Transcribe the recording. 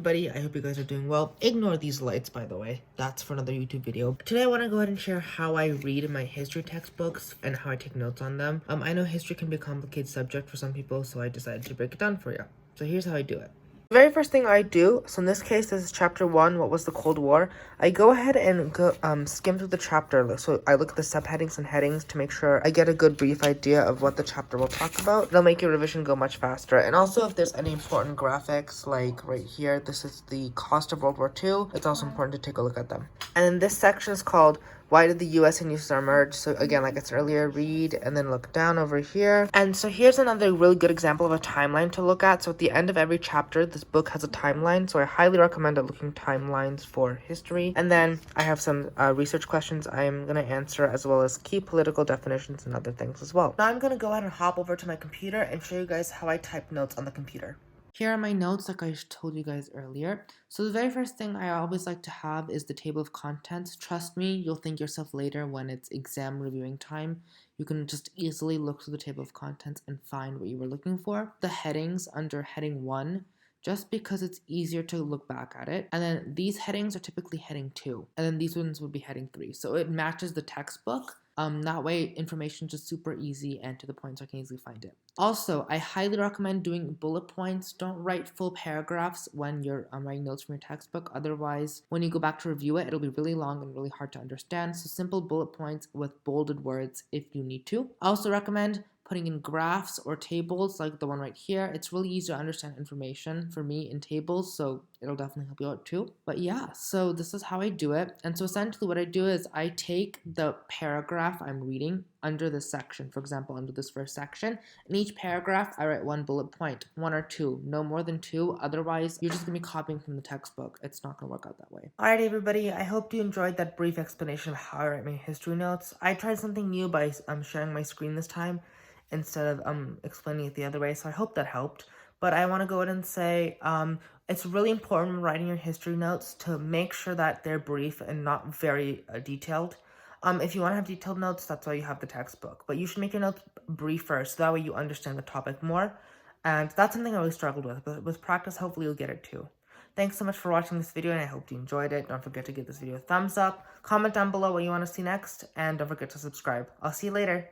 everybody, I hope you guys are doing well. Ignore these lights, by the way. That's for another YouTube video. Today I want to go ahead and share how I read my history textbooks and how I take notes on them. I know history can be a complicated subject for some people, so I decided to break it down for you. So here's how I do it. The very first thing I do, so in this case, this is chapter 1, what was the Cold War. I go ahead and skim through the chapter. So I look at the subheadings and headings to make sure I get a good brief idea of what the chapter will talk about. It'll make your revision go much faster. And also, if there's any important graphics, like right here, this is the cost of World War II. It's also important to take a look at them. And then this section is called Why did the US and USSR merge? So again, like I said earlier, read and then look down over here. And so here's another really good example of a timeline to look at. So at the end of every chapter, this book has a timeline. So I highly recommend looking timelines for history. And then I have some research questions I am going to answer, as well as key political definitions and other things as well. Now I'm going to go ahead and hop over to my computer and show you guys how I type notes on the computer. Here are my notes, like I told you guys earlier. So the very first thing I always like to have is the table of contents. Trust me, you'll thank yourself later when it's exam reviewing time. You can just easily look through the table of contents and find what you were looking for. The headings under heading 1, just because it's easier to look back at it. And then these headings are typically heading 2. And then these ones would be heading 3. So it matches the textbook. That way information is just super easy and to the point, so I can easily find it. Also, I highly recommend doing bullet points. Don't write full paragraphs when you're writing notes from your textbook. Otherwise, when you go back to review it, it'll be really long and really hard to understand. So simple bullet points with bolded words if you need to. I also recommend putting in graphs or tables like the one right here. It's really easy to understand information for me in tables, so it'll definitely help you out too. But yeah, so this is how I do it. And so essentially what I do is I take the paragraph I'm reading under this section, for example, under this first section. In each paragraph, I write one bullet point, 1 or 2, no more than 2. Otherwise, you're just gonna be copying from the textbook. It's not gonna work out that way. All right, everybody, I hope you enjoyed that brief explanation of how I write my history notes. I tried something new by sharing my screen this time instead of explaining it the other way, so I hope that helped. But I want to go ahead and say it's really important when writing your history notes to make sure that they're brief and not very detailed. If you want to have detailed notes, that's why you have the textbook. But you should make your notes brief first, so that way you understand the topic more. And that's something I always struggled with, but with practice, hopefully you'll get it too. Thanks so much for watching this video, and I hope you enjoyed it. Don't forget to give this video a thumbs up, comment down below what you want to see next, and don't forget to subscribe. I'll see you later.